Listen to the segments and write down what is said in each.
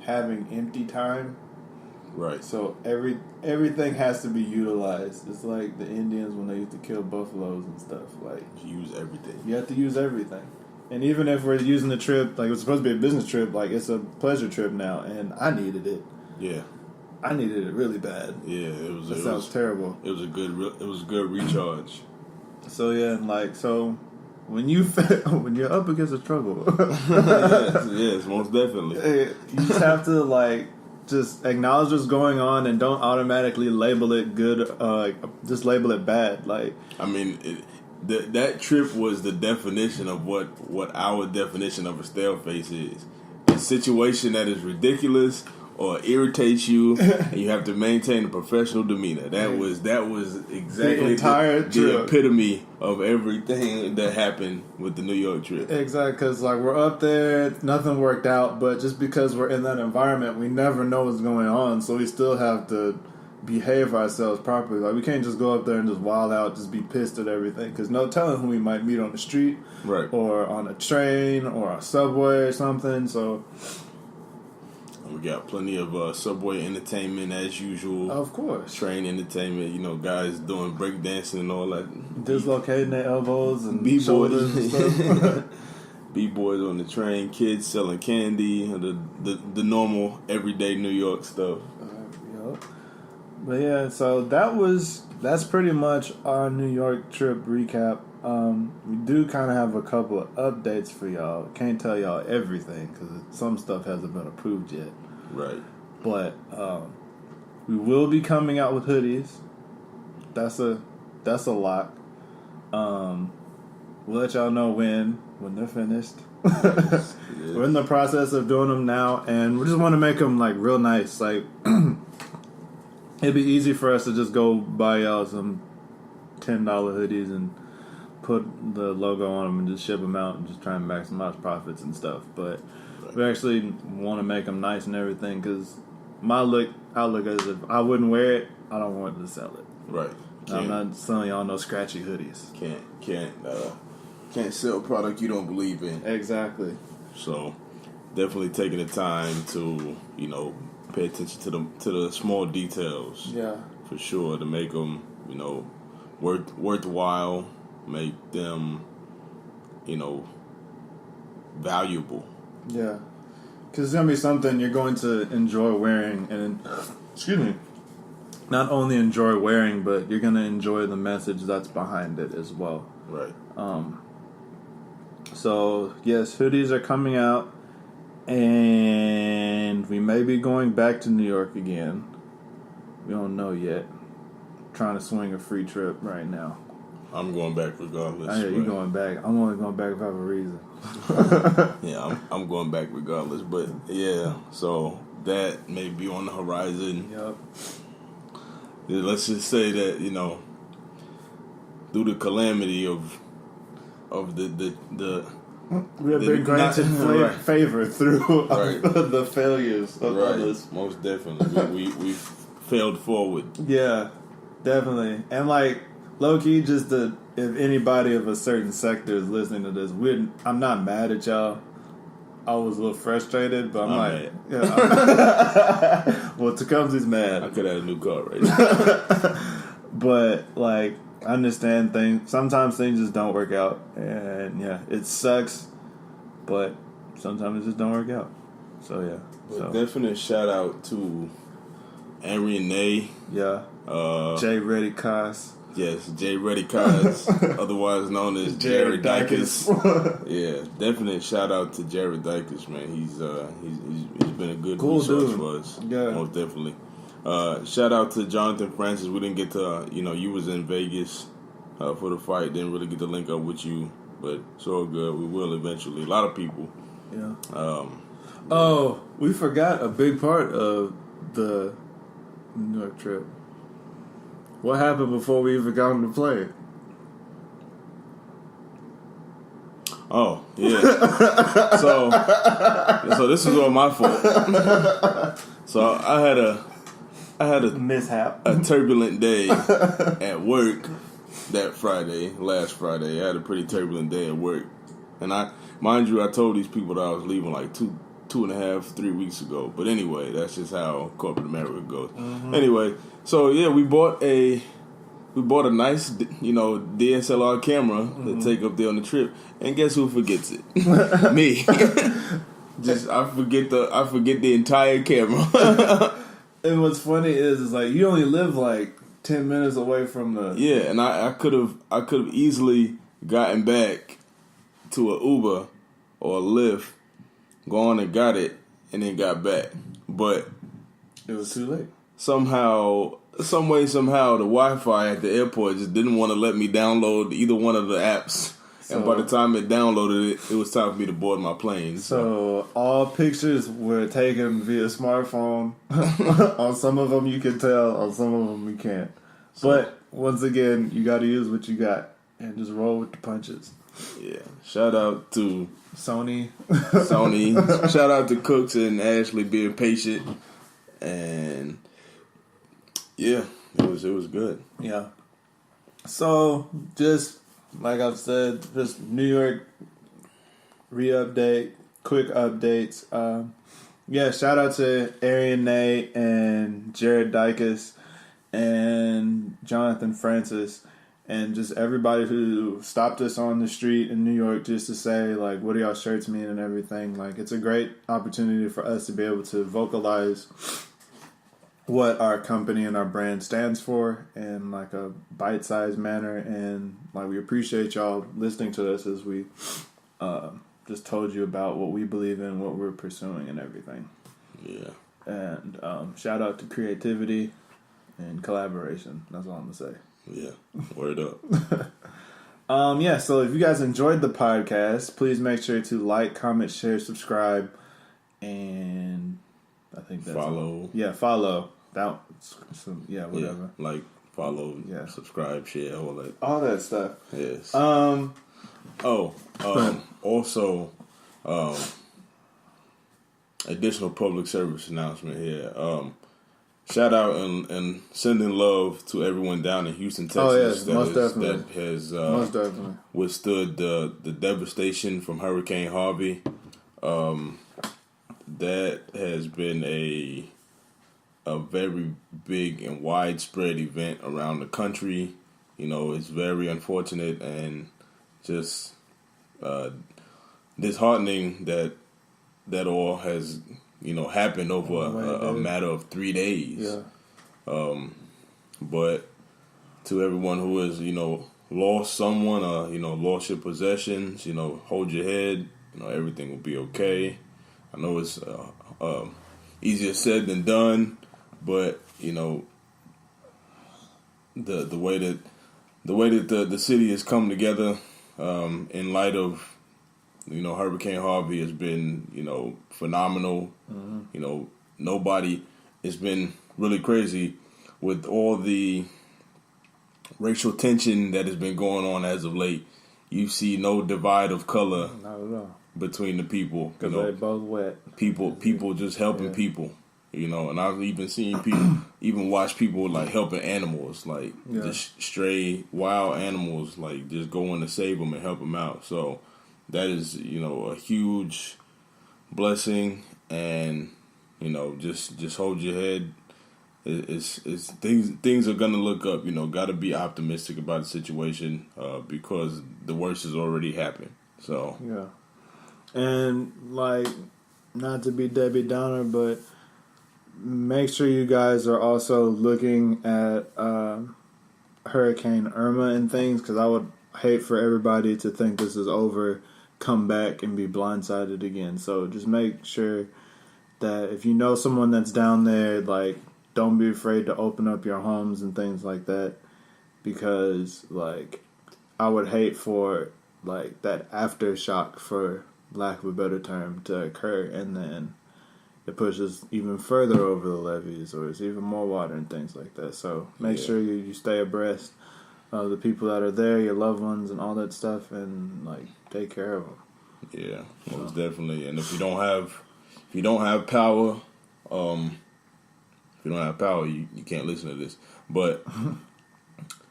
having empty time. Right. So everything has to be utilized. It's like the Indians when they used to kill buffaloes and stuff. Like, use everything. You have to use everything. And even if we're using the trip, like, it was supposed to be a business trip, like, it's a pleasure trip now, and I needed it. Yeah. I needed it really bad. Yeah, That sounds terrible. It was a good recharge. So yeah, like, so when you're up against a struggle, yes, most definitely. You just have to like just acknowledge what's going on and don't automatically label it good. Just label it bad. Like, I mean, that trip was the definition of what our definition of a StaleFace is: a situation that is ridiculous or irritates you, and you have to maintain a professional demeanor. That was exactly the epitome of everything that happened with the New York trip. Exactly, because like we're up there, nothing worked out, but just because we're in that environment, we never know what's going on, so we still have to behave ourselves properly. Like, we can't just go up there and just wild out, just be pissed at everything, because no telling who we might meet on the street, right, or on a train, or a subway or something. So we got plenty of subway entertainment as usual. Of course. Train entertainment, guys doing breakdancing and all that. Dislocating their elbows and B-boys and stuff. B-boys on the train, kids selling candy, the normal everyday New York stuff. Yep. But yeah, so that's pretty much our New York trip recap. We do kind of have a couple of updates for y'all. Can't tell y'all everything because some stuff hasn't been approved yet. Right. But we will be coming out with hoodies. That's a lock. We'll let y'all know when they're finished. Yes. We're in the process of doing them now, and we just want to make them like real nice. Like, it'd be easy for us to just go buy y'all some $10 hoodies and put the logo on them and just ship them out and just try and maximize profits and stuff. But we actually want to make them nice and everything, because I look as if I wouldn't wear it, I don't want to sell it. Right. I'm not selling y'all no scratchy hoodies. Can't sell product you don't believe in. Exactly. So definitely taking the time to pay attention to the small details. Yeah. For sure, to make them worthwhile, make them valuable. Yeah. Because it's going to be something you're going to enjoy wearing, and not only enjoy wearing, but you're going to enjoy the message that's behind it as well. Right. So, yes, hoodies are coming out, and we may be going back to New York again. We don't know yet. Trying to swing a free trip right now. I'm going back regardless. I hear you going back. I'm only going back if I have a reason. Yeah, I'm going back regardless. But yeah, so that may be on the horizon. Yep. Yeah, let's just say that through the calamity of the we have been granted favor through right. the failures of others. Most definitely, we've failed forward. Yeah, definitely. And like, low-key, if anybody of a certain sector is listening to this, I'm not mad at y'all. I was a little frustrated, but I'm like, yeah. Well, Tecumseh's mad. I could have a new car right now. But like, I understand things. Sometimes things just don't work out, and yeah, it sucks. But sometimes it just don't work out. So yeah. But definite shout out to Henry and Nay. Yeah. Jay Reddy Cos. Yes, Jay Reddy Cos, otherwise known as Jared Dykes. Yeah, definite shout out to Jared Dykes, man. He's been a good resource dude. for us. Yeah, most definitely. Shout out to Jonathan Francis. We didn't get to, you was in Vegas for the fight. Didn't really get to link up with you, but it's all good. We will eventually. A lot of people. Yeah. We forgot a big part of the New York trip. What happened before we even got on the plane? Oh, yeah. So this is all my fault. So I had a mishap, a turbulent day at work last Friday. I had a pretty turbulent day at work. And mind you, I told these people that I was leaving like two 2.5, 3 weeks ago. But anyway, that's just how corporate America goes. Anyway, so yeah, we bought a nice, DSLR camera to take up there on the trip, and guess who forgets it? Me. I forget the entire camera. And what's funny is like you only live like 10 minutes away from the and I could have easily gotten back to an Uber or a Lyft, gone and got it, and then got back, but it was too late. Somehow, the Wi-Fi at the airport just didn't want to let me download either one of the apps. And by the time it downloaded it was time for me to board my plane. So all pictures were taken via smartphone. On some of them you can tell, on some of them you can't. But once again, you got to use what you got and just roll with the punches. Yeah. Shout out to Sony. Shout out to Cooks and Ashley being patient. And yeah, it was good. Yeah. So just like I've said, just New York re-update, quick updates. Shout out to Arian Nate and Jared Dykes and Jonathan Francis and just everybody who stopped us on the street in New York just to say, like, what do y'all shirts mean and everything. Like, it's a great opportunity for us to be able to vocalize what our company and our brand stands for in like a bite-sized manner, and like we appreciate y'all listening to us as we just told you about what we believe in, what we're pursuing, and everything. Yeah. And shout out to creativity and collaboration. That's all I'm gonna say. Yeah. Word up. So if you guys enjoyed the podcast, please make sure to like, comment, share, subscribe, and I think that's follow. Follow. Whatever. Yeah, like, follow, subscribe, share, all that stuff. Yes. Also, additional public service announcement here. Shout out and sending love to everyone down in Houston, Texas. That has most definitely withstood the devastation from Hurricane Harvey. That has been a very big and widespread event around the country. It's very unfortunate and just disheartening that all has happened over a matter of 3 days. Yeah. But to everyone who has lost someone or lost your possessions, hold your head. Everything will be okay. I know it's easier said than done, but the way that the city has come together in light of Hurricane Harvey has been phenomenal. Mm-hmm. Nobody, it's been really crazy with all the racial tension that has been going on as of late. You see no divide of color. Not at all. Between the people, because they're both wet. People just helping people, and I've even seen people even watch people like helping animals, like just stray wild animals, like just going to save them and help them out. So that is a huge blessing, and just hold your head. It's things are gonna look up. Got to be optimistic about the situation because the worst has already happened. So yeah. And, like, not to be Debbie Downer, but make sure you guys are also looking at Hurricane Irma and things, because I would hate for everybody to think this is over, come back, and be blindsided again. So just make sure that if you know someone that's down there, like, don't be afraid to open up your homes and things like that, because, like, I would hate for, like, that aftershock, for lack of a better term, to occur, and then it pushes even further over the levees, or it's even more water and things like that. So make sure you stay abreast of the people that are there, your loved ones, and all that stuff, and like take care of them. Yeah, most definitely. And if you don't have power, you can't listen to this. But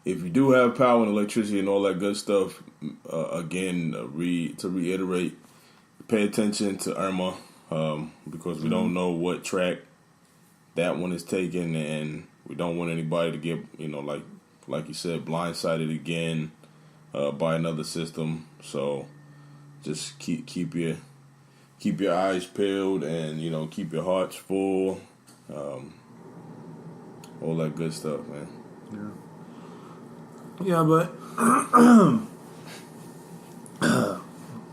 if you do have power and electricity and all that good stuff, again, to reiterate, pay attention to Irma. because we don't know what track that one is taking, and we don't want anybody to get, like you said, blindsided again by another system. So just keep your eyes peeled, and keep your hearts full, all that good stuff, man. Yeah, but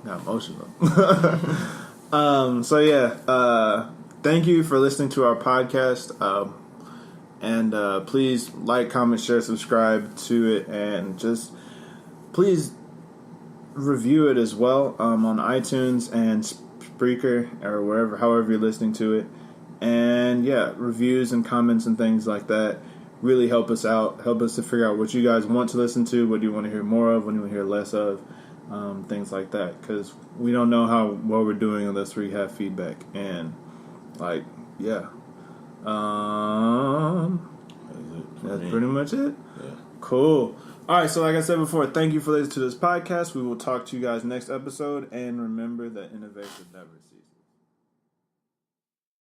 got emotional. So yeah, thank you for listening to our podcast, and please like, comment, share, subscribe to it, and just please review it as well on iTunes and Spreaker or however you're listening to it. And yeah, reviews and comments and things like that really help us out, help us to figure out what you guys want to listen to, what do you want to hear more of, what do you want to hear less of, things like that, because we don't know how well we're doing unless we have feedback. And yeah, that's pretty much it. Yeah. Cool. All right, so like I said before, thank you for listening to this podcast. We will talk to you guys next episode, and remember that innovation never ceases.